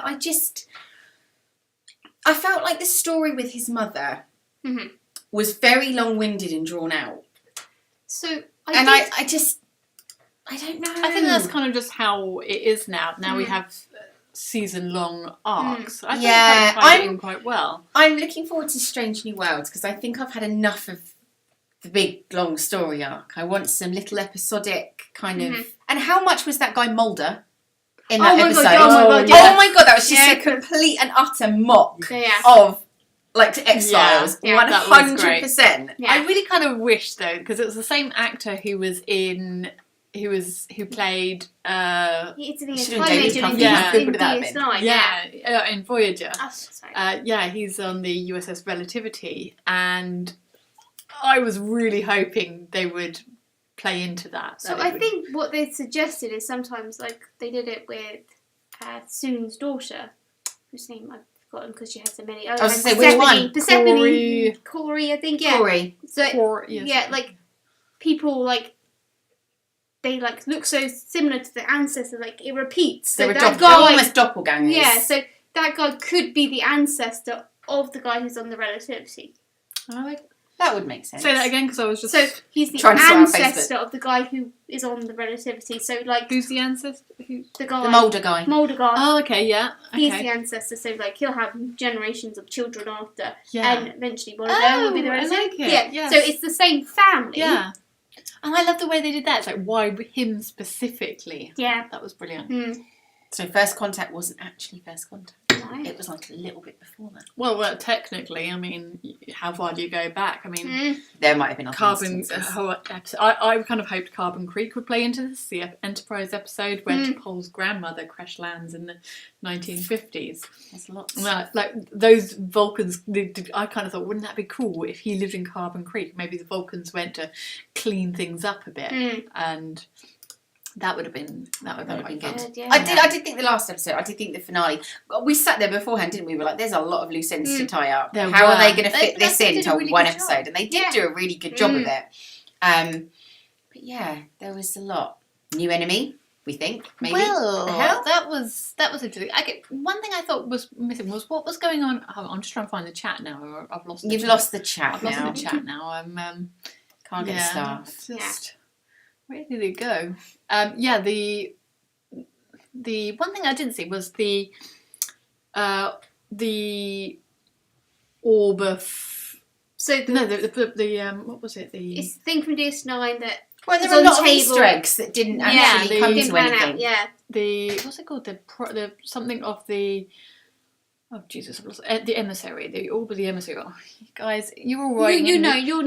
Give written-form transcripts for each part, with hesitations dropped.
I felt like the story with his mother was very long-winded and drawn out. So I don't know. I think that's kind of just how it is now. Now we have season-long arcs. I think that tied it in quite well. I'm looking forward to Strange New Worlds because I think I've had enough of the big, long story arc. I want some little episodic kind of... And how much was that guy Mulder in that episode? Oh my god, that was just a complete and utter mock of... Like to X-Files, 100%. Yeah. I really kind of wish though, because it was the same actor who was in, who played. It's in in Voyager. He's on the USS Relativity, and I was really hoping they would play into that. So I think what they suggested is sometimes like they did it with Soon's daughter, whose name I've forgotten because she had so many. I was going to say, which one? Corey, I think, yeah. Corey. So, like, people, like, they, like, look so similar to the ancestor, like, it repeats. So they're almost doppelgangers. Yeah, so that guy could be the ancestor of the guy who's on the Relativity. That would make sense. Say that again, because I was just... So, he's the ancestor of the guy who is on the Relativity. So, like... Who's the ancestor? The guy. The Mulder guy. Oh, okay, yeah. Okay. He's the ancestor, so, like, he'll have generations of children after. Yeah. And eventually one of them will be the Relativity. I like it. Yeah, yes. So it's the same family. Yeah. And I love the way they did that. It's like, why him specifically? Yeah. That was brilliant. So First Contact wasn't actually First Contact. No. It was like a little bit before that. Well, technically, I mean, how far do you go back? I mean, there might have been other Carbon. I kind of hoped Carbon Creek would play into this, the Enterprise episode where T'Pol's grandmother crash lands in the 1950s. There's lots. Like those Vulcans, I kind of thought, wouldn't that be cool if he lived in Carbon Creek? Maybe the Vulcans went to clean things up a bit, and that would have been good. Yeah. I did think the last episode. I did think the finale. We sat there beforehand, didn't we? We were like, "There's a lot of loose ends to tie up. How are they going to fit this into one episode?" And they did do a really good job of it. But yeah, there was a lot. New enemy, we think. Maybe. Well, that was interesting. One thing I thought was missing was what was going on. I'm just trying to find the chat now. I've lost. You've lost the chat. I've lost the chat now. Can't get staff. Where did it go? The one thing I didn't see was the orb of... what was it? It's the thing from DS9 that... Well, there were a lot of Easter eggs that didn't actually come to anything. What's it called? The something of the... Oh Jesus! I've lost the emissary. The orb of the emissary. Oh, guys, you're all writing. You're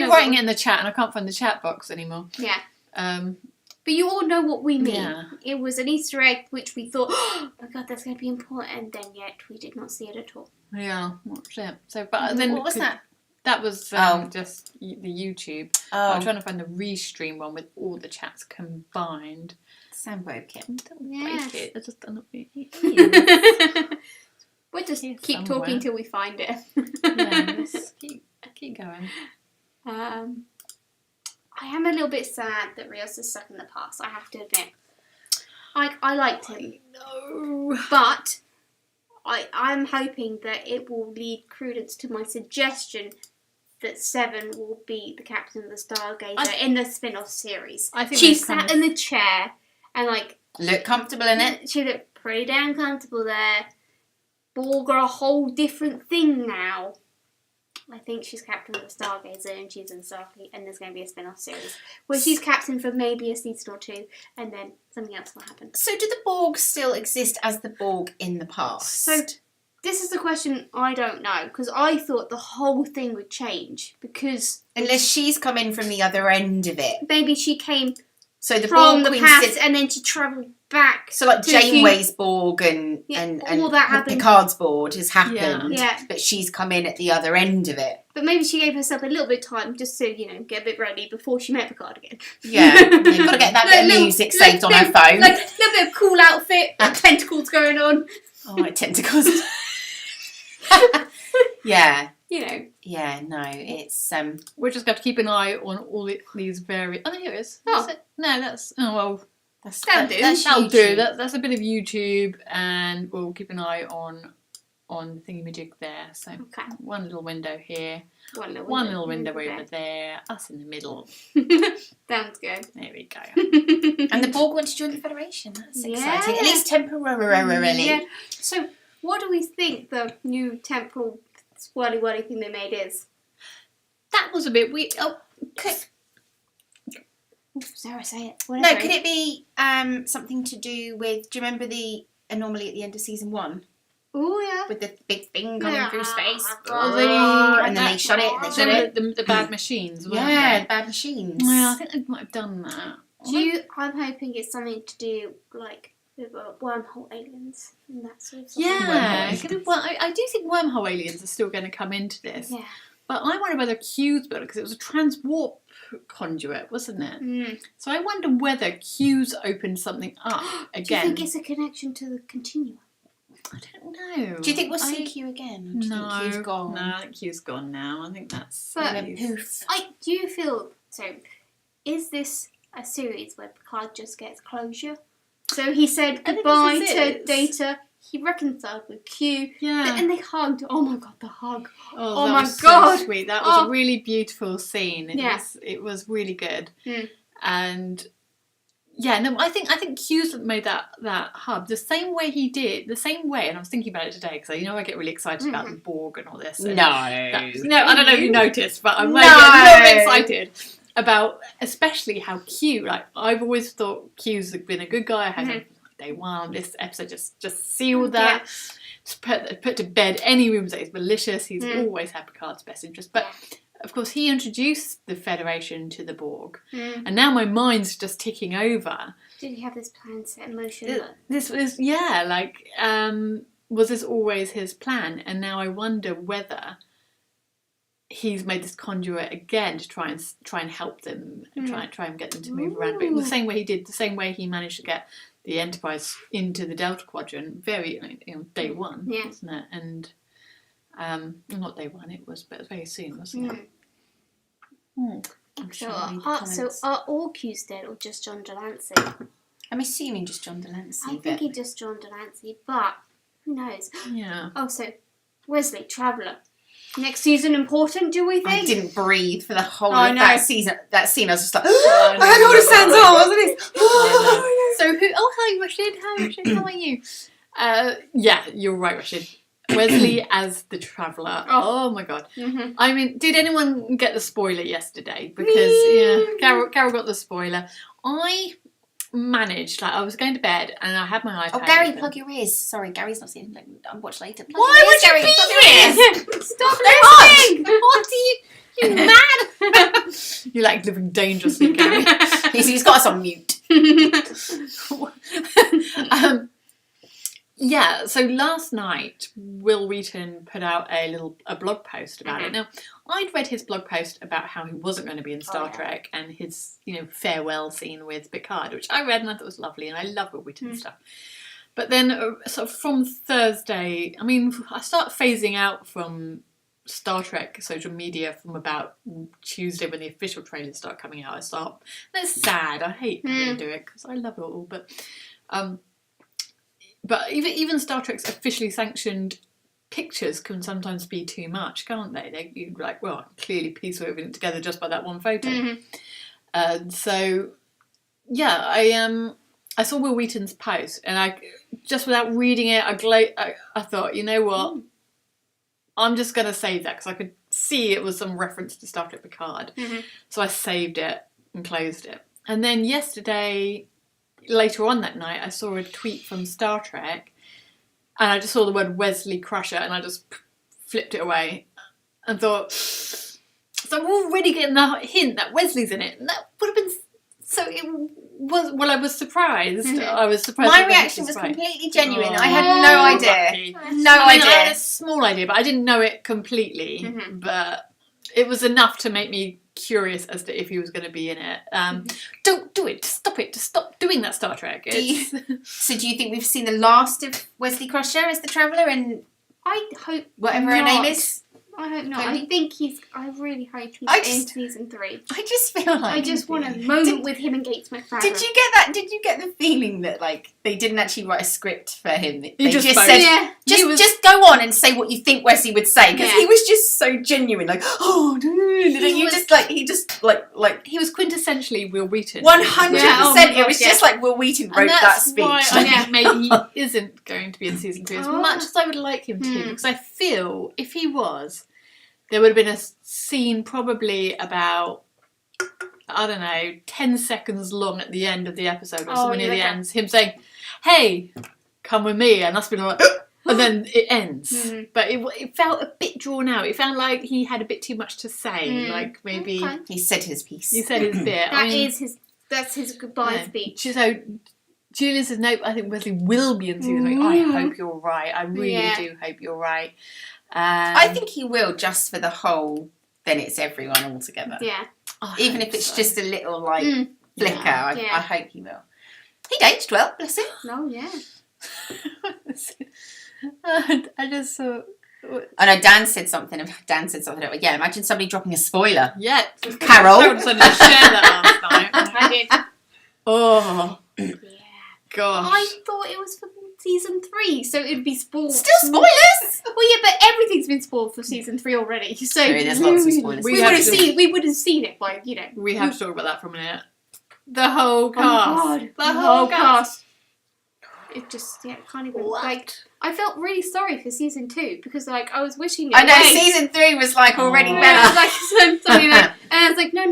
writing it in the chat, and I can't find the chat box anymore. Yeah. But you all know what we mean. Yeah. It was an Easter egg which we thought, oh my god, that's going to be important, and then yet we did not see it at all. Yeah, what's it? So, but then what was that? That was just the YouTube. I'm trying to find the restream one with all the chats combined. Sandboken. Break it. I just don't know what it is. We'll just keep talking till we find it. Let's keep going. I am a little bit sad that Rios is stuck in the past, I have to admit. I liked him. No. But I'm hoping that it will lead credence to my suggestion that Seven will be the captain of the Stargazer in the spin-off series. I think she sat in the chair and looked comfortable in it. She looked pretty damn comfortable there. Borg are a whole different thing now. I think she's captain of the Stargazer and she's in Starfleet, and there's going to be a spin-off series where she's captain for maybe a season or two, and then something else will happen. So do the Borg still exist as the Borg in the past? So this is the question I don't know, because I thought the whole thing would change, because... Unless she's come in from the other end of it. Maybe she came from the past and then she travelled back. So like Janeway's Borg and all that happened. Picard's Borg has happened, yeah. But she's come in at the other end of it. But maybe she gave herself a little bit of time just to, get a bit ready before she met Picard again. Yeah, you've got to get that bit of music saved on her phone. Like a little bit of cool outfit, tentacles going on. Oh, like tentacles. Yeah. Yeah, no, it's... We're just going to keep an eye on all these various... Oh, here it is. Oh. No, that's... Oh, well... That'll do. That'll do. YouTube. That's a bit of YouTube, and we'll keep an eye on thingamajig there. So one little window here, one little window over there, us in the middle. Sounds good. There we go. And the Borg want to join the Federation. That's exciting. At least temporarily. Yeah. So, what do we think the new temporal swirly thing they made is? That was a bit weird. Oh, Sarah, say it. No, could it be something to do with? Do you remember the anomaly at the end of season 1? Oh yeah. With the big thing coming through space. And then they shut it. And they shut it. The bad machines. Weren't Yeah, bad machines. Well, I think they might have done that. I'm hoping it's something to do like with wormhole aliens and that sort of stuff. Yeah, I do think wormhole aliens are still going to come into this. Yeah. But I wonder whether Q's built, because it was a transwarp conduit, wasn't it? Mm. So I wonder whether Q's opened something up again. Do you think it's a connection to the continuum? I don't know. Do you think we'll see Q again? Or do you think Q's gone? No, I think Q's gone now. I think that's... But poof. do you feel... So, is this a series where Picard just gets closure? So he said goodbye to Data. He reconciled with Q. Yeah. And they hugged. Oh my god, the hug. Oh my was god. So sweet. That was a really beautiful scene. It was really good. Mm. And yeah, no, I think Q's made that hub the same way he did, the same way. And I was thinking about it today because I get really excited about the Borg and all this. And No, I don't know if you noticed, but I'm No. getting a little bit excited about especially how Q. Like I've always thought Q's been a good guy. I had day one. This episode just sealed that. Just put to bed any rumours that he's malicious. He's always had Picard's best interest, but. Of course, he introduced the Federation to the Borg, and now my mind's just ticking over. Did he have this plan set in motion? This was, was this always his plan? And now I wonder whether he's made this conduit again to try and help them, and try and get them to move around. But in the same way he managed to get the Enterprise into the Delta Quadrant, day one, wasn't it? And not day one, but it was very soon, wasn't it? So are all Q's dead or just John Delancey? I'm assuming just John Delancey. I think he just John Delancey, but who knows? Yeah. Oh, so Wesley, Traveller. Next season important, do we think? I didn't breathe for the whole of that season. That scene, I was just like, I I had all the sense on, wasn't it? So who? Oh, hi, Rashid. Hi, Rashid. How are you? Yeah, you're right, Rashid. Wesley as the Traveller. Oh my god. Mm-hmm. I mean, did anyone get the spoiler yesterday? Because Carol got the spoiler. I managed, I was going to bed and I had my iPad. Oh, Gary, open. plug your ears. Sorry, Gary's not seen. I'll watch later. Plug Why your would ears, you Gary. be Plug your ears. Stop listening! What do you mad? You're like living dangerously, Gary. He's got us on mute. Yeah, so last night Will Wheaton put out a blog post about it. Now, I'd read his blog post about how he wasn't going to be in Star Trek and his, farewell scene with Picard, which I read and I thought was lovely, and I love Will Wheaton stuff. But then, sort of from Thursday, I start phasing out from Star Trek social media from about Tuesday when the official trailers start coming out. That's sad. I hate having to do it because I love it all, But even Star Trek's officially sanctioned pictures can sometimes be too much, can't they? You're like, well, I clearly piece everything together just by that one photo. I saw Will Wheaton's post, and I just without reading it, I thought, you know what? I'm just going to save that because I could see it was some reference to Star Trek Picard. So I saved it and closed it. And then yesterday, later on that night, I saw a tweet from Star Trek and I just saw the word Wesley Crusher and I just flipped it away and thought, so I'm already getting the hint that Wesley's in it. And that would have been, I was surprised. I was surprised. My reaction was completely genuine. I had no idea. I had a small idea, but I didn't know it completely. But it was enough to make me curious as to if he was going to be in it. Don't do it. Stop doing that, Star Trek. So do you think we've seen the last of Wesley Crusher as the Traveller, and I hope whatever her name is? I hope not. I really hope he's in season 3. I just feel like I just want a moment with him and Gates McFadden. Did you get that? Did you get the feeling that like they didn't actually write a script for him? They just said, just go on and say what you think Wesley would say, because he was just so genuine. Like, oh, he was quintessentially Will Wheaton. 100%. It was just like Will Wheaton wrote that speech. Why I think maybe he isn't going to be in season 2 as much as I would like him to, because I feel if he was, there would have been a scene probably about, I don't know, 10 seconds long at the end of the episode or somewhere near the end. Him saying, hey, come with me. And that's been like, and then it ends. Mm-hmm. But it felt a bit drawn out. It felt like he had a bit too much to say. Like maybe... Okay. He said his piece. He said his bit. That's his goodbye speech. So Julian says, no, I think Wesley will be in season 3. I hope you're right. I really do hope you're right. I think he will, just for the whole, then it's everyone all together. Yeah. Even if it's just a little, flicker, I hope he will. He'd aged well, bless him. Oh, yeah. I just thought... Oh no, Dan said something. Yeah, imagine somebody dropping a spoiler. Yeah. Carol. I share that last night. I did. Oh. Yeah. Gosh. I thought it was for season 3, so it'd be spoiled. Still spoilers! Well, yeah, but everything's been spoiled for season 3 already. So there's lots of spoilers. We would have seen it by, We have to talk about that for a minute. The whole cast. Oh God. The whole cast. It just, can't even, I felt really sorry for season 2, because, I was wishing it I know, season 3 was, already better. Something and I was like, no.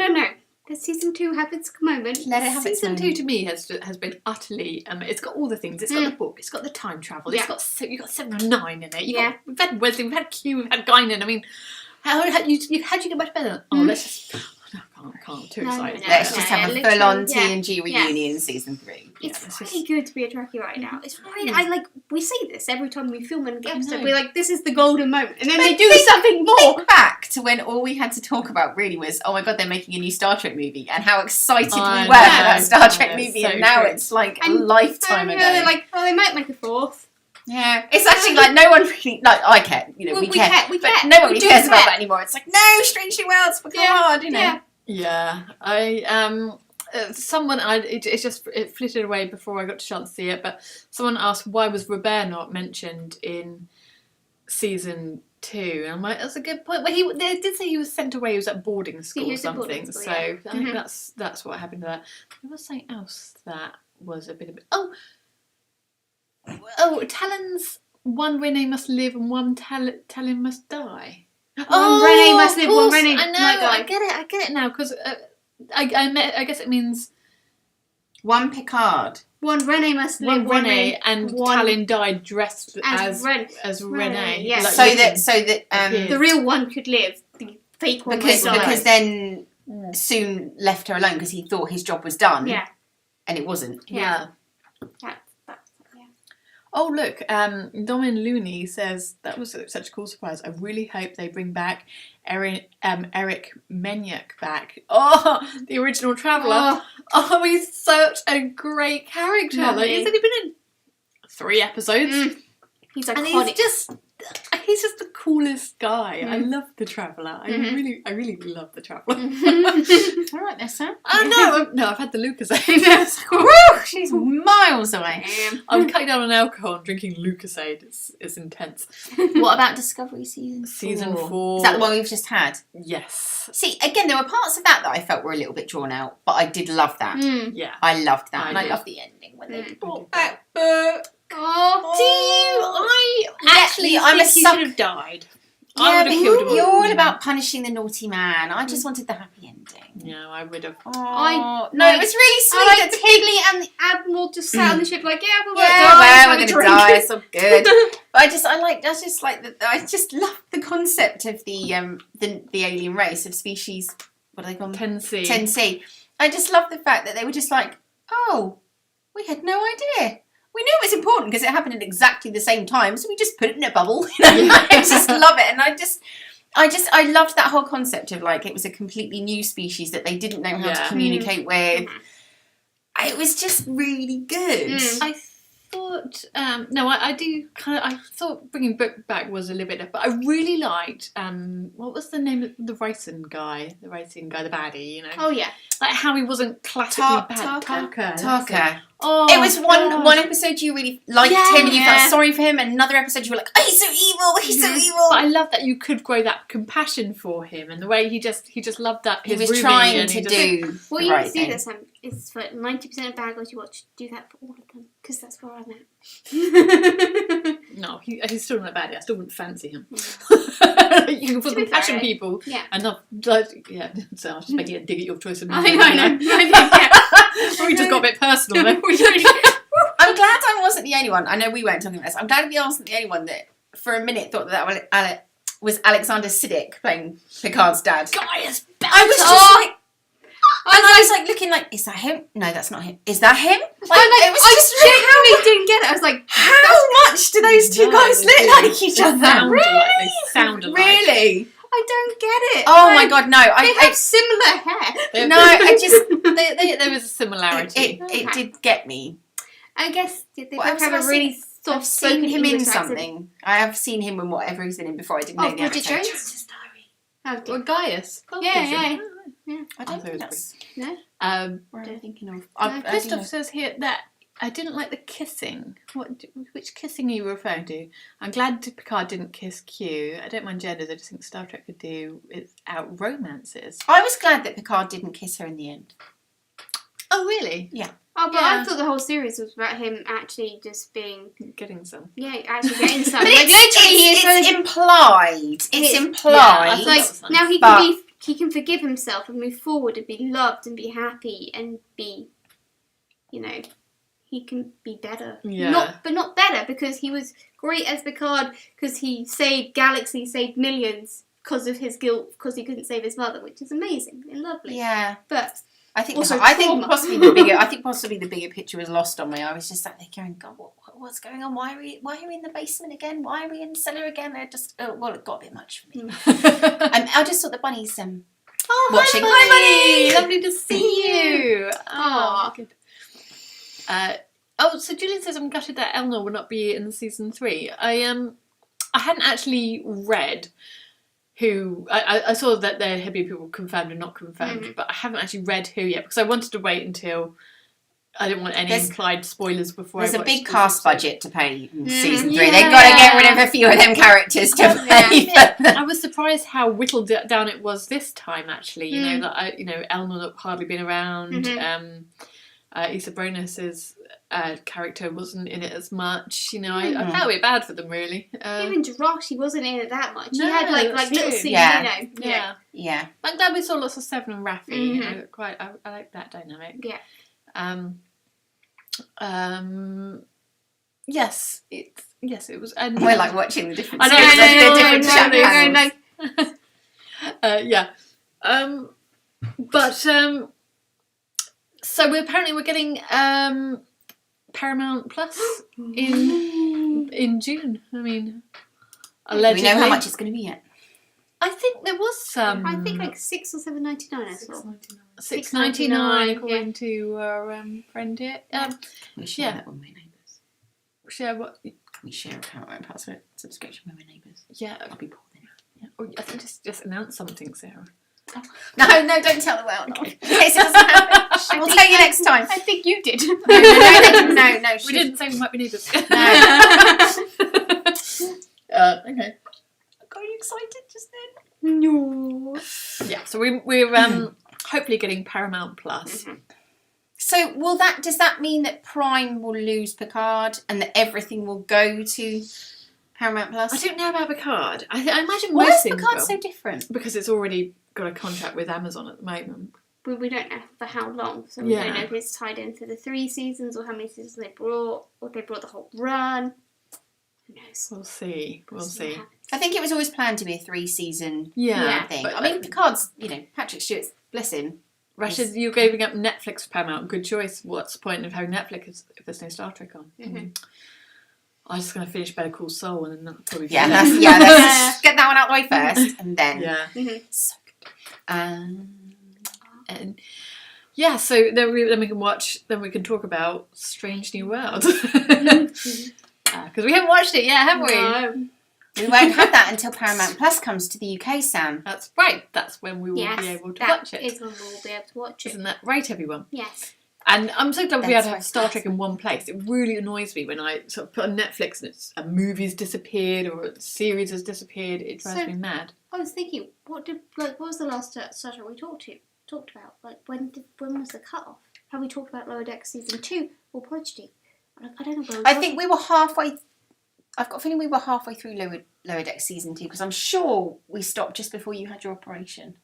The season 2 have its moment. Let it have its season moment. 2 to me has been utterly. It's got all the things. It's got the book. It's got the time travel. It's got you've got 7 or 9 in it. We've had Wesley. We've had Q. We've had Guinan. I mean, how you get much better? Oh, let's just. I can't. Too excited. Let's just have a full-on TNG reunion in season 3. It's really good to be a Trekkie right now. It's really, we say this every time we film an episode. We're like, this is the golden moment. And then they do something more. Think back to when all we had to talk about really was, oh my God, they're making a new Star Trek movie, and how excited we were for that Star Trek movie. And now it's like a lifetime ago. They're like, they might make a 4th. Yeah, it's actually no one really, I care, we care. But no one really cares about that anymore. It's like, no, Strangely Worlds, Picard, Yeah, it flitted away before I got a chance to see it, but someone asked why was Robert not mentioned in season 2, and I'm like, that's a good point. Well, they did say he was sent away. He was at boarding school or something. So I think that's what happened to that. There was something else that was a bit of Talon's one Renee must live and one Talon must die. One Renee must live, one Renee I know, might die. I get it now, because I guess it means one Picard. One Renee must live, one Renee, and Talon died dressed as Renee. Yeah. So that the real one could live, the fake one because then soon left her alone because he thought his job was done. Yeah. And it wasn't. Yeah. Oh, look, Domin Looney says, that was such a cool surprise. I really hope they bring back Eric Menyuk back. Oh, the original Traveller. Oh, he's such a great character. He's only been in 3 episodes. He's iconic. And he's just the coolest guy. I love the Traveller. I really love the Traveller. All right, there, Sam. Oh, no, I've had the Lucasade. Woo, she's miles away. I'm cutting down on alcohol and drinking Lucasade. It's intense. What about Discovery season 4? Season 4. Is that the one we've just had? Yes. See, again, there were parts of that I felt were a little bit drawn out, but I did love that. Yeah. I loved that. I loved the ending when they brought back Borg. I'm a sucker. He should have died. I would have killed him. You're all about punishing the naughty man. I just wanted the happy ending. No, I would have. It was really sweet. I like Tigley and the Admiral just sat on the ship like, we're going to die. It's all good. But I just love the concept of the alien race of species. What do they call them? 10C. 10C. I just love the fact that they were just like, oh, we had no idea. We knew it was important because it happened at exactly the same time, so we just put it in a bubble. I just love it, and I loved that whole concept of it was a completely new species that they didn't know how to communicate with. It was just really good. I thought no, I do kind of. I thought bringing Book back was a little bit, but I really liked what was the name of the racing guy, the baddie, you know? Oh yeah, like how he wasn't classically bad. Tarka. Oh, It was one episode you really liked him and you felt sorry for him, and another episode you were like, oh, he's so evil, he's so evil. But I love that you could grow that compassion for him, and the way he just loved that. He was trying to do what the you right need to do thing. this time is for 90% of bad guys you watch, do that for all of them, because that's where I'm at. No, he's still not bad. I still wouldn't fancy him. You can put compassion people, and not yeah. So I was just making a dig at your choice of music. I know. We just got a bit personal there. I'm glad I wasn't the only one. I know we weren't talking about this. I'm glad I wasn't the only one that, for a minute, thought that was Alexander Siddig playing Picard's dad. Gaius Belter. I was just like, and I was like looking like, is that him? No, that's not him. Is that him? Like, it was just genuinely didn't get it. I was like, how much do those two guys look like each other? They sounded like. Really? I don't get it. Oh my god, no! They have similar hair. No, I just there was a similarity. It did get me. I guess they What both else have have a I really seen? soft I've seen spoken him in English accent. something. I have seen him in whatever he's been in before. I didn't know the Bridget actor. Jones? Oh, Well, Gaius. Yeah. I don't think that's No? what I'm thinking of. Christoph says here that I didn't like the kissing. Which kissing are you referring to? I'm glad Picard didn't kiss Q. I don't mind genders. I just think Star Trek could do without romances. I was glad that Picard didn't kiss her in the end. Oh, really? Yeah. Oh, but I thought the whole series was about him actually just being... Getting some. Yeah, actually getting some. But Like, it's implied. It's implied. It's like, That's nice. now he can forgive himself and move forward and be loved and be happy and be, he can be better. Yeah. But not better, because he was great as Picard, because he saved galaxies, saved millions because of his guilt, because he couldn't save his mother, which is amazing and lovely. Yeah. But I think also possibly the bigger picture was lost on me. I was just sat there going, God, what's going on? Why are we in the basement again? Why are we in the cellar again? It got a bit much for me. I just thought the bunnies watching. Hi, Bunny! Lovely to see you. Aw. Good. So Julian says I'm gutted that Elnor will not be in season 3. I hadn't actually read who. I saw that there had been people confirmed and not confirmed, but I haven't actually read who yet, because I wanted to wait until I didn't want any implied spoilers before. There's I a watched big the cast season. budget to pay in season 3. Yeah. They've got to get rid of a few of them characters to pay for them. I was surprised how whittled down it was this time. Actually, you know that Elnor had hardly been around. Issa Bronis's character wasn't in it as much. I felt a bit bad for them, really. even Jirachi wasn't in it that much. No, he had like that's little true. scenes, Yeah. Yeah. I'm glad we saw lots of Seven and Raffi. I like that dynamic. Yeah. Yes, it was. And We're like watching the different I know, series, the different chat panels. Yeah. But so we're getting Paramount Plus in June. I mean, Do we allegedly. know how much it's going to be yet? I think there was some. I think like $6 or $7.99. I saw. $6.99 according to our friend here. Can we share that with my neighbours? Share what? Can we share a password subscription with my neighbours? Yeah. I'll be poor then. Yeah. Or I think just announce something, Sarah. No, don't tell the world. In case it doesn't happen. We'll tell you next time. I think you did. No, they didn't. No. We didn't say we might be neighbours. No. Okay. Got you excited just then? No. Yeah. So we're hopefully getting Paramount Plus. So does that mean that Prime will lose Picard and that everything will go to Paramount Plus? I don't know about Picard. I imagine Why most is things Picard will, so different? because it's already got a contract with Amazon at the moment. But we don't know for how long, so we don't know if it's tied into the 3 seasons or how many seasons they brought, or they brought the whole run. Who knows? We'll see. What happens. I think it was always planned to be a 3-season Yeah. thing. But, I mean, Picard's, Patrick Stewart's, bless him. Rashid, you're giving up Netflix for Paramount. Good choice. What's the point of having Netflix if there's no Star Trek on? I'm just going to finish Better Call Saul and then that'll probably be Let's get that one out of the way first, and then Yeah. so good. And Yeah, so then we can talk about Strange New World. Because we haven't watched it yet, have we? No. We won't have that until Paramount Plus comes to the UK, Sam. That's right. That's when we will be able to watch it. That is when we'll be able to watch it. Isn't that right, everyone? Yes. And I'm so glad we had to have That's Star Trek in one place. It really annoys me when I sort of put on Netflix and a movie's disappeared or a series has disappeared. It drives me mad. I was thinking, what was the last Star Trek we talked about? Like, when was the cut-off? Have we talked about Lower Deck Season 2 or Prodigy? I don't know. I think we were halfway... I've got a feeling we were halfway through Lower Deck Season 2 because I'm sure we stopped just before you had your operation.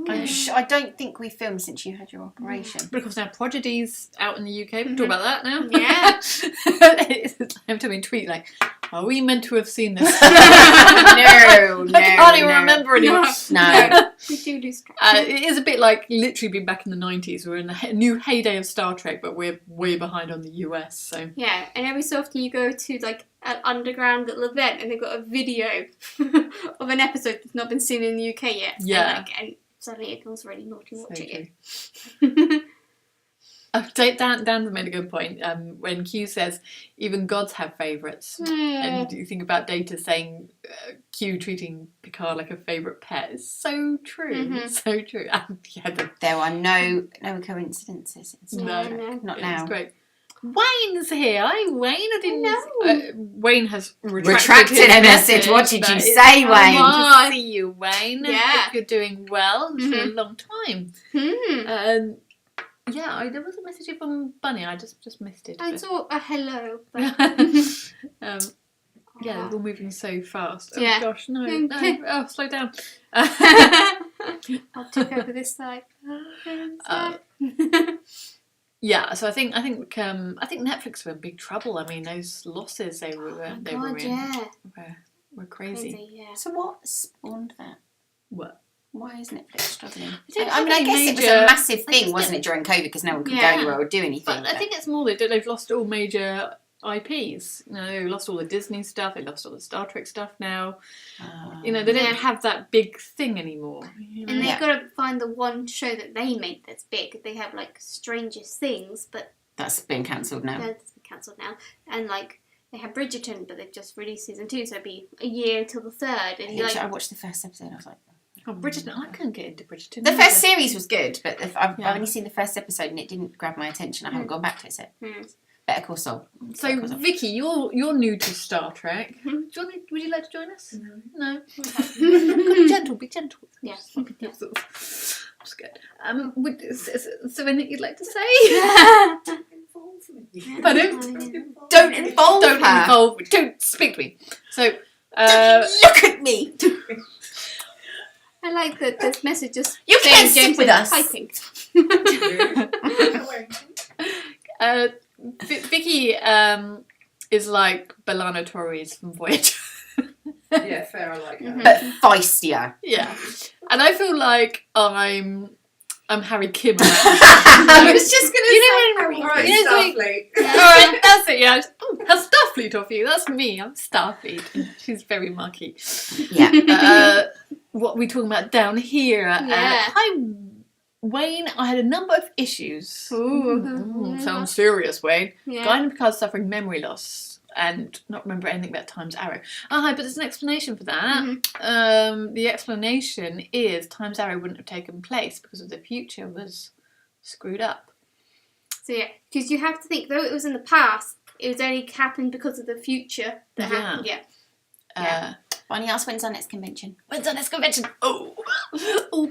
I don't think we filmed since you had your operation. But of course now Prodigy's out in the UK. We can talk about that now. Yeah. I'm telling tweet like, are we meant to have seen this? No, I can't even remember anymore. No. We do Star Trek. It is a bit like literally being back in the 90s. We're in the new heyday of Star Trek, but we're way behind on the US. So yeah, and every so often you go to like an underground little event and they've got a video of an episode that's not been seen in the UK yet. Yeah. And suddenly it feels really naughty watching it. Dan made a good point when Q says even gods have favourites, and you think about Data saying Q treating Picard like a favourite pet is so true, so true. There are no coincidences. No, not now. It's great. Wayne's here. Hi, Wayne. I didn't know. Wayne has retracted a message. What did you say, Wayne? Good to see you, Wayne. Yeah. I hope you're doing well. It's been a long time. Yeah, there was a message from Bunny. I just missed it. I saw a hello. But... yeah, we're all moving so fast. Oh yeah. Gosh, no. Oh, slow down. I'll take over this side. Yeah, so I think Netflix were in big trouble. I mean, those losses they were in were crazy. Yeah. So what spawned that? What? Why is Netflix struggling? I guess it was a massive thing, wasn't it, during COVID because no one could go anywhere or do anything. But I think it's more that they've lost all major IPs. You know, they lost all the Disney stuff. They lost all the Star Trek stuff now. They don't have that big thing anymore. You know? And they've got to find the one show that they make that's big. They have like Strangest Things, but that's been cancelled now. That's been cancelled now, and like. They have Bridgerton, but they've just released season 2, so it'd be a year till the third. And I watched the first episode. I was like, oh, Bridgerton. I couldn't get into Bridgerton. The first series was good, but I've only seen the first episode and it didn't grab my attention. I haven't gone back to it. So Better Call Saul. So Vicky, you're new to Star Trek. Would you like to join us? No. Be gentle. Be gentle. Yes. That's good. Is there anything you'd like to say? Don't involve me. Don't speak to me. So look at me. I like that this message just you can't sit with us. Typing. Vicky is like B'Elanna Torres from Voyager. Yeah, fair. I like that. But feistier. Yeah, and I feel like I'm Harry Kim. I was just gonna say Alright, Starfleet. Alright, that's it, yeah. Has Starfleet off you? That's me, I'm Starfleet. She's very mucky. Yeah. What are we talking about down here? Hi, Wayne. I had a number of issues. Sounds serious, Wayne. Yeah. Guy in Picard suffering memory loss and not remember anything about Time's Arrow. But there's an explanation for that. The explanation is Time's Arrow wouldn't have taken place because of the future was screwed up. So yeah, because you have to think, though it was in the past, it was only happened because of the future that happened. Yeah. Bonnie asked when's our next convention? When's our next convention? Oh,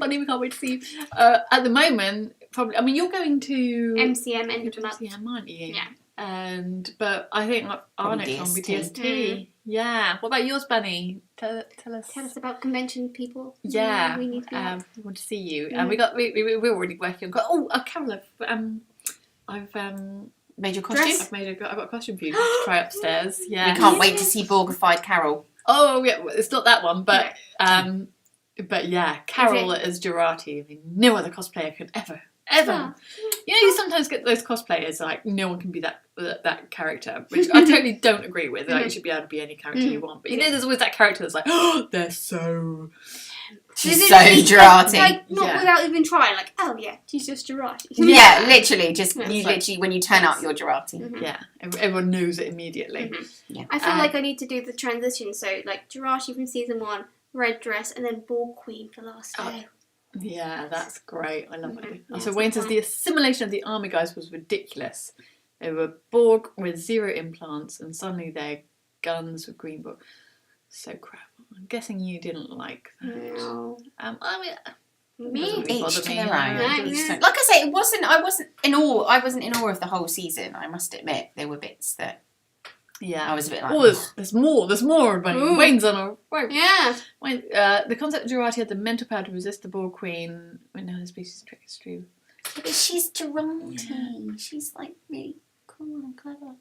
Bunny, we can't wait to see you. At the moment, probably. I mean, you're going to MCM end of the month. MCM, aren't you? Yeah. But I think our next one will be DST. Yeah. What about yours, Bunny? Tell us. Tell us about convention people. Yeah. We need to we want to see you. And we're already working on. Carol, I've made your costume. I've got a costume for you to try upstairs. Yeah. We can't wait to see Borgified Carol. Oh yeah, it's not that one, but yeah, Carol as Jurati. I mean, no other cosplayer could ever. You know, you sometimes get those cosplayers like no one can be that character, which I totally don't agree with. Like, you should be able to be any character you want, but you know, there's always that character that's like, oh, they're so She's so Jurati. Like, not Yeah. without even trying. Like, oh yeah, she's just Jurati. Yeah, literally. Just Yeah, you it's like- literally when you turn up, you're Jurati. Mhm. Yeah, everyone knows it immediately. Mhm. I feel like I need to do the transition. So, like, Jurati from season 1, red dress, and then Borg Queen for last day. Yeah, that's great. I love it. Yeah, So it's Wayne says fun. the assimilation of the army guys was ridiculous. They were Borg with 0 implants, and suddenly their guns were green Borg. So crap. I'm guessing you didn't like that. No. I mean, Me? doesn't really Each bother to me. their Yeah, own. it Yeah, does. yeah. Like I say, it wasn't. I wasn't in awe. I wasn't in awe of the whole season. I must admit, there were bits that Yeah. I was a bit like. Oh, there's more. There's more. But Ooh. Wayne's on a right. Yeah. Wayne, the concept of Jurati had the mental power to resist the Borg Queen. We know the species trick is true. But she's Jurati. She's like really cool and clever.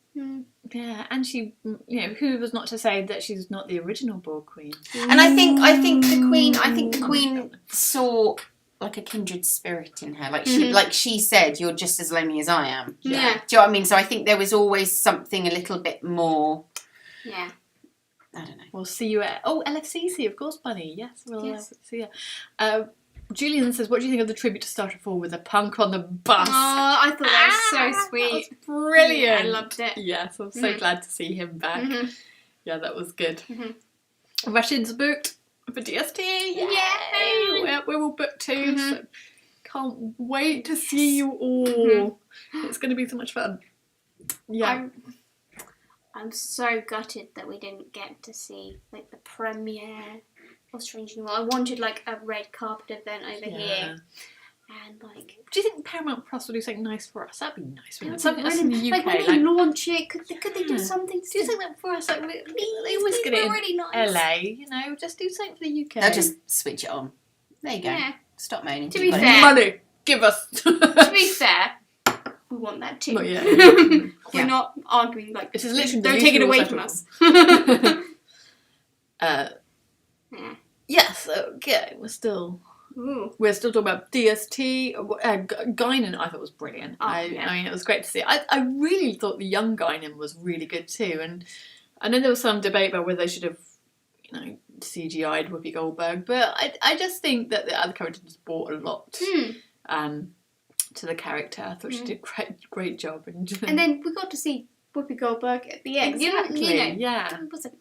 Yeah, and she, who was not to say that she's not the original Borg Queen? And I think the Queen saw like a kindred spirit in her. Like she said, you're just as lonely as I am. Yeah. Do you know what I mean? So I think there was always something a little bit more. Yeah. I don't know. We'll see you at LFCC, of course, Bunny. Yes, we'll Yes. see you. Julian says, "What do you think of the tribute to Star Trek 4 with a punk on the bus?" Oh, I thought that was so sweet. That was brilliant. Yeah, I loved it. Yes, I'm so glad to see him back. Mhm. Yeah, that was good. Mhm. Rashid's booked for DST. Yay! We're all booked too. Mhm. So can't wait to see you all. It's going to be so much fun. Yeah. I'm so gutted that we didn't get to see like the premiere of Strange New World. I wanted like a red carpet event over here, and like. Do you think Paramount Plus will do something nice for us? That'd be nice, wouldn't it? It would Something be us in the really- UK. like when they launch it, could they do something? Do you think that for us? Like, they always get it in really nice. LA, just do something for the UK. They'll just switch it on. There you go. Yeah. Stop moaning. To You've be got it. fair- Money, give us. To be fair, we want that too. Not yet. We're Yeah. not arguing like This is literally don't the take it usual away from setup. us. Yeah. Yes. Okay. We're still talking about DST. Guinan, I thought was brilliant. Oh, I mean, it was great to see. I really thought the young Guinan was really good too. And I know there was some debate about whether they should have, CGI'd Whoopi Goldberg, but I just think that the other characters brought a lot to the character. I thought she did a great job. And then we got to see Whoopi Goldberg at the end. exactly. Yeah. It wasn't.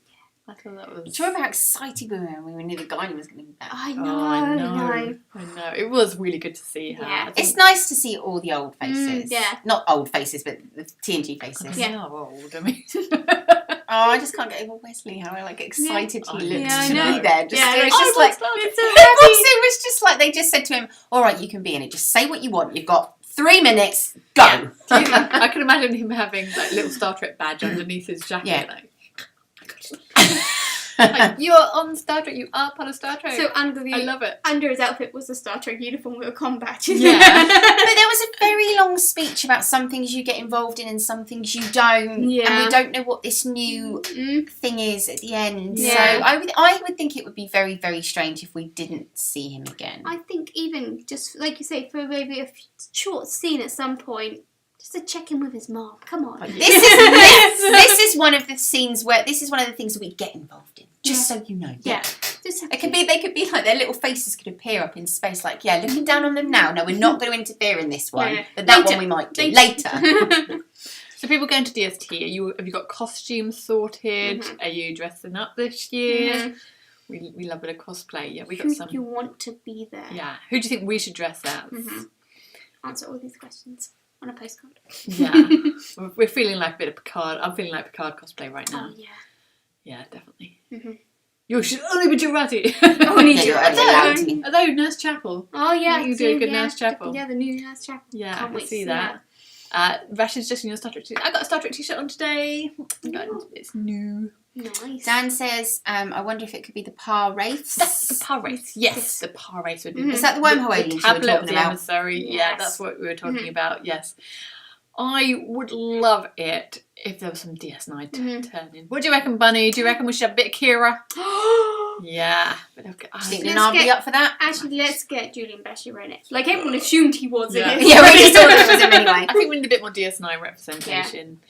I thought that was. Do you remember how excited we were when we knew the guy was going to be back? I Oh, know. I I know. It was really good to see her. Yeah. I think- It's nice to see all the old faces. yeah. Not old faces, but the TNG faces. They are old. I mean, Oh, I just can't get over Wesley, how excited Yeah. he looked Yeah, I to know. be there. Just, Yeah, it was I just was like, it's so it was just like they just said to him, all right, you can be in it. Just say what you want. You've got 3 minutes. Go. I can imagine him having like little Star Trek badge underneath his jacket. Yeah. Like, you're on Star Trek. You are part of Star Trek. So I love it. under his outfit was a Star Trek uniform with a combat. Yeah. But there was a very long speech about some things you get involved in and some things you don't. Yeah. And we don't know what this new thing is at the end. Yeah. So I would think it would be very, very strange if we didn't see him again. I think even just like you say, for maybe a short scene at some point, just to check in with his mom. Come on. This is one of the scenes where this is one of the things that we get involved in. Just so you know. Yeah. Just They could be like their little faces could appear up in space, like, looking down on them now. No, we're not going to interfere in this one. Yeah. But that Later. one we might do. Later. Later. So people going to DST, have you got costumes sorted? Are you dressing up this year? We love a bit of cosplay. Yeah, we got Who some. do you want to be there? Yeah. Who do you think we should dress as? Answer all these questions on a postcard. Yeah. We're feeling like a bit of Picard. I'm feeling like Picard cosplay right now. Oh yeah. Yeah, definitely. You should only be Jurati. Only Yeah, you're Jurati. only allowed to. Although Nurse Chapel. Oh yeah. You do a good Nurse Chapel. Yeah, the new Nurse Chapel. Yeah, Can't I wait can to see that. Rashid's just in your Star Trek t-shirt. I got a Star Trek t-shirt on today. It's new. Nice. Dan says, I wonder if it could be the Par Wraiths. That's the Par Race. Yes, the Par Race would be. Is that the wormhole aliens you were tablet of talking the about? emissary. Yeah, Yes. that's what we were talking about. Yes, I would love it if there was some DS9 turning. What do you reckon, Bunny? Do you reckon we should have a bit of Kira? Yeah, but okay. Do you think Let's Lunar be get- up for that? Actually, let's get Julian Bashir in it. Like everyone assumed he was in Yeah. it. Yeah, we just thought it was him anyway. I think we need a bit more DS9 representation.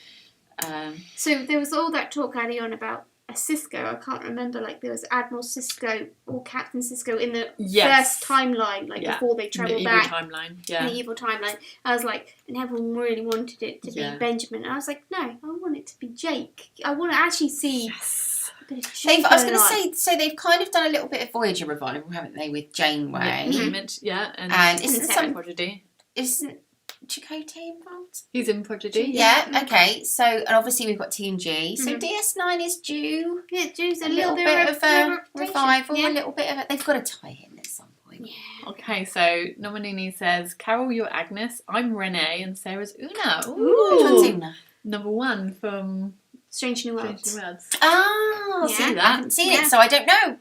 So there was all that talk early on about a Cisco. I can't remember. Like there was Admiral Cisco or Captain Cisco in the Yes. first timeline, like before they In the travelled evil back. timeline. In Yeah. the evil timeline. I was like, and everyone really wanted it to Yeah. be Benjamin. And I was like, no, I want it to be Jake. I want to actually see. Yes. a bit of Jake I was going going to on. say, so they've kind of done a little bit of Voyager revival, haven't they, with Janeway? And isn't Seven. some Prodigy. isn't Chakotay involved? He's in Prodigy. Yeah. Okay. So, and obviously we've got TNG. So Mhm. DS9 is due Yeah, Drew's a little bit of a revival, Yeah. a little bit of a. They've got to tie in at some point. Yeah. Okay, so Nominini says, Carol, you're Agnes, I'm Renee, and Sarah's Una. Which one's Una? Number 1 from Strange New Strange Worlds. New Worlds. Oh, Yeah. see See that? that? I haven't seen Yeah. it, so I don't know.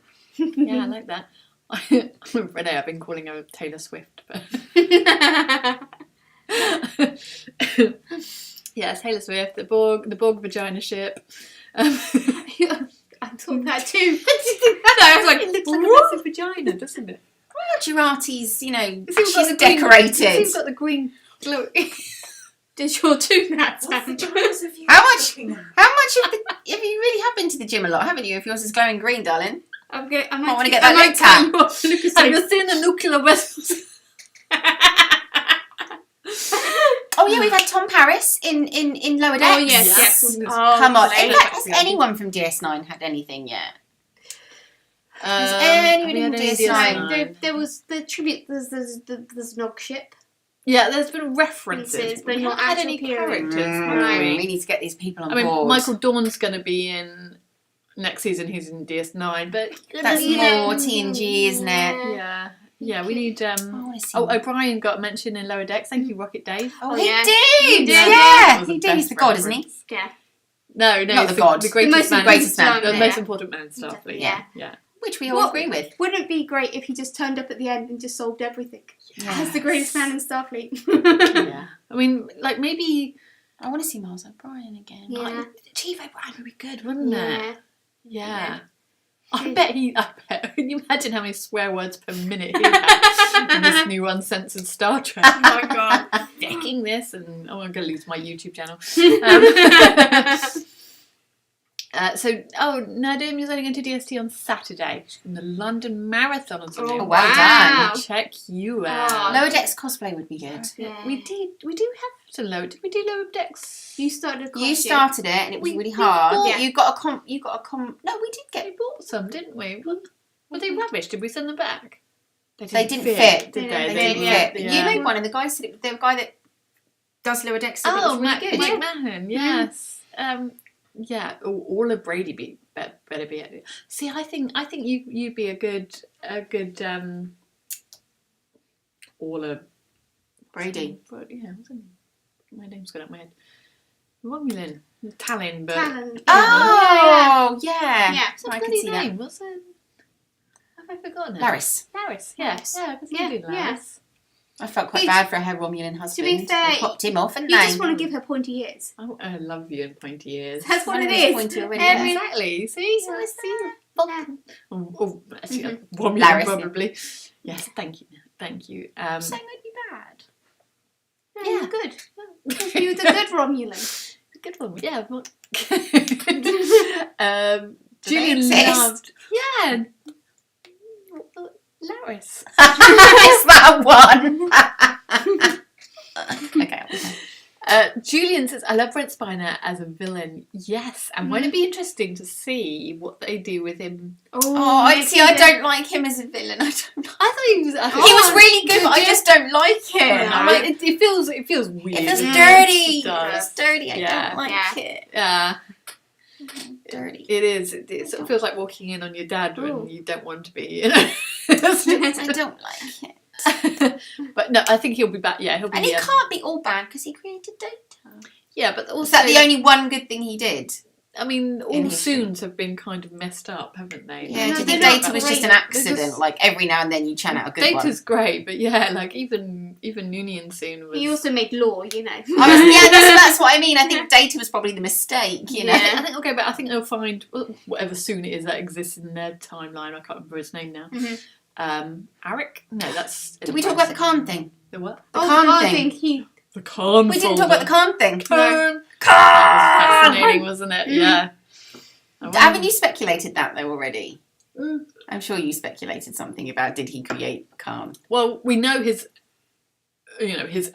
Yeah, I like that. Renee, I've been calling her Taylor Swift. But yeah, Taylor Swift, the Borg vagina ship. I thought that too. I was like, it looks like a massive vagina, doesn't it? Well, Girardi's, you know, It's even got she's the green- decorated. It's got the green glow. Did your do that, What's the Sam? choice of you How much- looking at? How much of the... Have you really have been to the gym a lot, haven't you? If yours is glowing green, darling. I wanna get that looked at. Have you seen the nuclear weapons? Oh, yeah, we've had Tom Paris in Lower Decks. Oh, yes, Yes. yes. Oh, Come on. okay. In fact, has anyone from DS9 had anything yet? Has anyone in DS9? There was the tribute. There's the Nog ship. Yeah, there's been references, References, but we not haven't had actual any appearance. characters. Right. have We we? need to get these people on I mean, board. Michael Dorn's going to be in next season. He's in DS9, but That's You more know, TNG, isn't it? Yeah, we need. I wanna see Oh, more. O'Brien got mentioned in Lower Decks. Thank you, Rocket Dave. Oh, Oh, he yeah. did! He did. Yeah, That was he the did. He's best the god, isn't he? reference. Yeah. No, Not he's the god. the greatest man. greatest man. The Yeah. most important man in Starfleet. Yeah. Yeah. Which we all What- agree with. Wouldn't it be great if he just turned up at the end and just solved everything? Yeah. As the greatest man in Starfleet. Yeah. I mean, like maybe. I want to see Miles O'Brien again. Yeah. Like, Chief O'Brien would be good, wouldn't it? Yeah. Yeah. I bet. Can you imagine how many swear words per minute he had in this new uncensored Star Trek? Oh my god. Decking this and I'm going to lose my YouTube channel. Nadim is only going to DST on Saturday. And the London Marathon is on. Oh, well wow. done. Check you Oh, out. Lower Decks cosplay would be good. Yeah. We do have to load. Did we do Lower Decks? You started a costume. You started it and it was We- really we hard. bought- You got a com. No, we did get. We bought some, didn't we? Were they rubbish? Did we send them back? They didn't fit. did They they? They didn't didn't Yeah. fit. Yeah. You made one, and the guy said it, the guy that does Lower Decks said it was Oh, really Mike good. Mahon, yes. Yeah, all of Brady better be. See, I think you'd be a good all of Brady. Yeah, wasn't he? My name's gone up my head. Romulan, Talon, but Talon. Oh, yeah. Yeah. what's the I could bloody see that. name? What's it? Have I forgotten it? Laris. Laris, yeah, Laris. yeah, because Yeah, he did yeah. Laris. I felt quite He- bad for her Romulan husband. To be fair, They popped him off, and You just want to give her pointy ears. Oh, I love you in pointy ears. That's what it Mine was is. pointy already, Every- Exactly. See, So it's see. Yeah. Actually, Mhm. Romulan Laris, probably. Yes, thank you. So it would be bad. Yeah, you're good. You're the good Romulan. Good one. Yeah. Do they Julian exist? loved. Yeah. Laris. It's that one. Okay. Julian says, I love Brent Spiner as a villain. Yes. And won't it be interesting to see what they do with him? Oh, I see. I don't like him as a villain. I don't. I thought he was. He was really good, but I just don't like him. Yeah, Like, it feels weird. it feels Yeah. dirty. It does. It's dirty. I Yeah. don't like Yeah. it. Yeah. Dirty. It is. It sort of feels like walking in on your dad when Ooh. you don't want to be. You know? It's I just- don't like it. But no, I think he'll be back. Yeah, he'll be. And he can't be all bad because he created Data. Yeah, but also Was that the only one good thing he did? I mean, all in history? Soons have been kind of messed up, haven't they? Yeah, No, do you they're think not Data was just an great. accident? They're just- Like every now and then you churn out a good Data's great, but yeah, like even Noonien Soon was. He also made law, you know. one. That's what I mean. I think Data was probably the mistake, you know. Yeah, I think okay, but I think they'll find whatever Soon it is that exists in their timeline. I can't remember his name now. Mhm. Arik? No, that's. Did we talk about the Khan thing? The what? The Oh, Khan God, I thing. think he... The Khan. We didn't talk about the Khan thing. Khan. Khan! Fascinating, wasn't it? Mm. Yeah. Haven't you speculated that though already? Mm. I'm sure you speculated something about did he create Khan? Well, we know his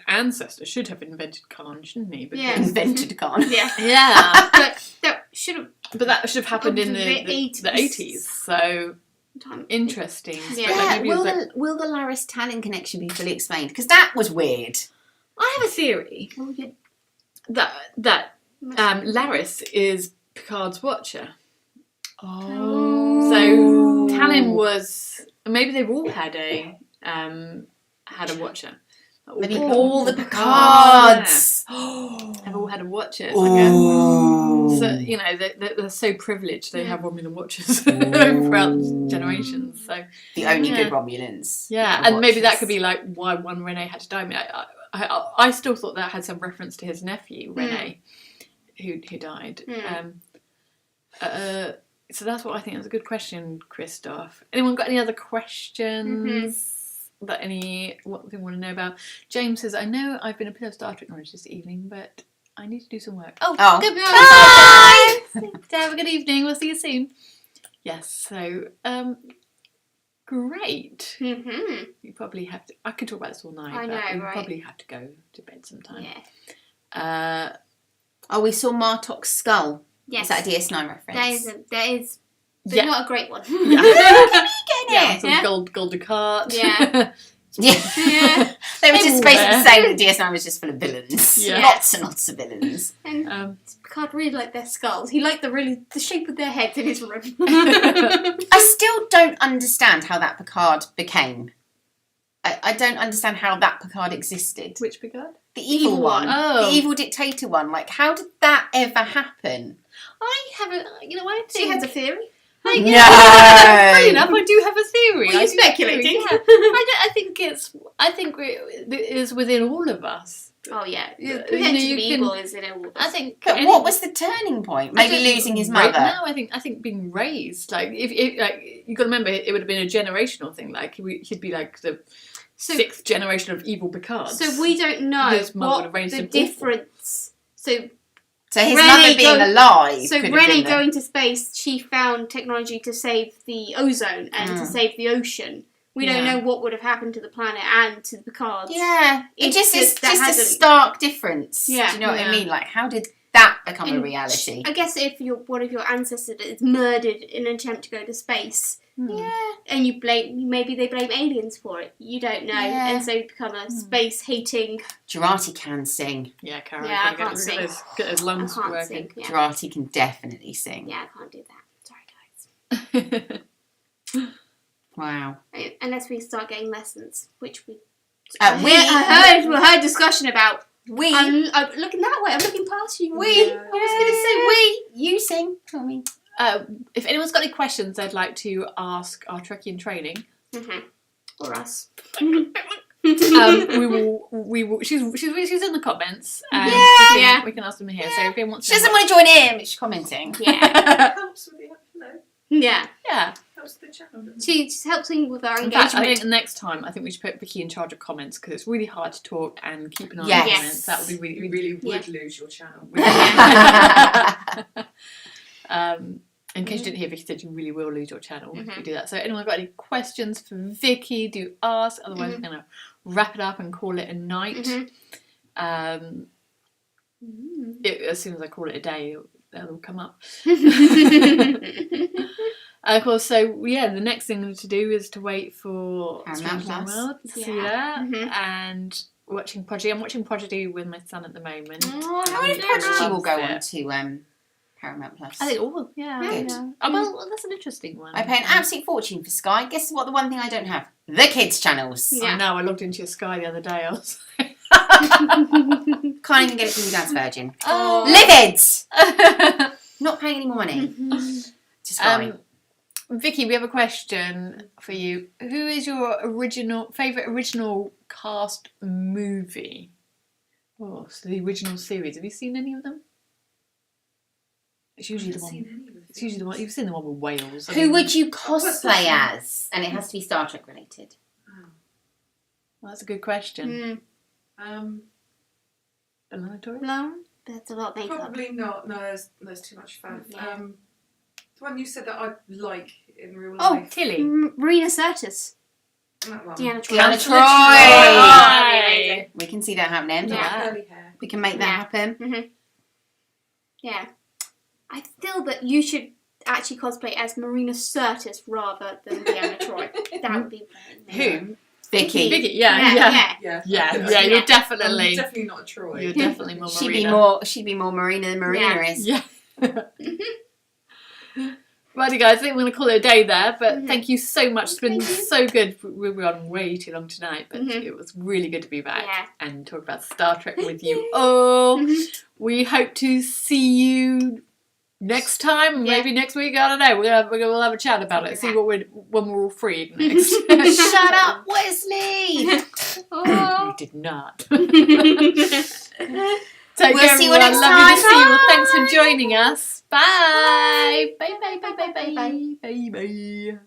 ancestor should have invented Khan, shouldn't he? Yeah. Invented Khan. Yeah. Yeah. But that should have. But that should have happened in the 80s. 80s. So interesting. Yeah. Yeah, Maybe will, it was will the Laris Talon connection be fully explained? Because that was weird. I have a theory Oh, yeah. that Laris is Picard's watcher. Oh. So Talon was, maybe they've all had a watcher. Maybe All all the Picards. Picards. Have all had a watcher. It's like a, Ooh. so, you know, they're so privileged. They have Romulan watchers throughout generations. So The only good Romulans. yeah, The and maybe that watchers. could be like why one Rene had to die. I mean, I still thought that had some reference to his nephew Rene, who died. So that's what I think. That's a good question, Christoph. Anyone got any other questions? What they want to know about? James says, I know I've been a bit of Star Trek knowledge this evening, but I need to do some work. Oh. Good morning. Bye. Have a good evening. We'll see you soon. Yes, so great. Mm-hmm. You probably have to. I could talk about this all night. I know, but you right? probably have to go to bed sometime. Yeah. We saw Martok's skull. Yes. Is that a DS9 reference? That is. But Yeah. not a great one. Yeah. Yeah. Some gold Descartes. Yeah. Yeah. They were just all basically there. saying that DS9 was just full of villains. Yeah. Lots and lots of villains. And Picard really liked their skulls. He liked the shape of their heads in his room. I still don't understand how that Picard became. I don't understand how that Picard existed. Which Picard? The evil one. Oh. The evil dictator one. Like, how did that ever happen? I haven't. I She think. has a theory. No! Funny enough, I do have a theory. Were you I do have a speculating? theory, yeah. I think it is within all of us. Oh yeah, You potentially can- evil is in all of us. I think. But what was the turning point? Maybe losing his mother? No, I think being raised. Like if like you got to remember, it would have been a generational thing. Like he'd be like the sixth generation of evil Picards. So we don't know His mum would what have raised the him awful. difference. So his Rene mother being alive. So could have Rene been going to space, she found technology to save the ozone and to save the ocean. We don't know what would have happened to the planet and to the Picards. Yeah, it It's just is just that just a hasn't- stark difference. Yeah. Do you know what I Yeah. mean? Like, how did that become a And reality? I guess if one of your ancestors is murdered in an attempt to go to space, and maybe they blame aliens for it. You don't know, Yeah. and so you become a space-hating. Girardi can sing. Yeah, Karen. Yeah, I gotta can't sing. Get those I lungs can't working. sing. Yeah. Girardi can definitely sing. Yeah, I can't do that. Sorry, guys. Wow. Unless we start getting lessons, which we. We heard discussion about. we I'm looking that way. I'm looking past you. I was going to say we. You sing. Tell me. If anyone's got any questions they'd like to ask our Trekkie in training, Or us. we will. She's in the comments. And we can ask them here. So if anyone wants, She doesn't want to join in, but she's commenting. Yeah. Helps with the Yeah. helps with the channel. She's helping with our In fact, I engagement. think next time I think we should put Vicky in charge of comments because it's really hard to talk and keep an eye Yes. on comments. That would be You really. really would lose your channel. In case you didn't hear, Vicky said you really will lose your channel if you do that. So anyone got any questions for Vicky, do ask. Otherwise, we're going to wrap it up and call it a night. As soon as I call it a day, they'll all come up. Of course, so the next thing to do is to wait for Paramount Plus. World to see that and watching Prodigy. I'm watching Prodigy with my son at the moment. I wonder if Prodigy will go on to Paramount Plus. I think all, Good. Oh, well, that's an interesting one. I pay an absolute fortune for Sky. Guess what? The one thing I don't have: the kids' channels. I know. I logged into your Sky the other day. I was Can't even get it from your dad's Virgin. Oh. Livid. Not paying any more money. Just fine. Vicky, we have a question for you. Who is your favourite original cast movie? Oh, so the original series. Have you seen any of them? It's usually the one. It's usually the one. You've seen the one with whales. Who would you cosplay as? And it has to be Star Trek related. Well, that's a good question. Um, Alana Torres? No, that's a lot of makeup. Probably not. No, there's too much fat. Yeah. The one you said that I like in real Oh, life. Tilly. Marina Sirtis. That one. Deanna Troy. Deanna Troy. Right. We can see that happening. Yeah. Curly hair. We can make that happen. Yeah. I feel that you should actually cosplay as Marina Sirtis rather than Deanna Troy. That would be very Who? Vicky. Vicky, yeah. Yeah. You're I'm definitely definitely not Troy. you're definitely more She'd Marina. be more Marina than Marina is. Yeah. Righty guys, I think we're going to call it a day there, but thank you so much. It's been so good. We were on way too long tonight, but it was really good to be back and talk about Star Trek with you all. We hope to see you next time, maybe next week, I don't know. We'll have a chat about it, see when we're all free next. Shut up, Wesley! You did not. We'll care, see you everyone. next Lovely time. to see you. Well, thanks for Bye. joining us. Bye. Bye. Bye. Bye. Bye. Bye. Bye. Bye. Bye.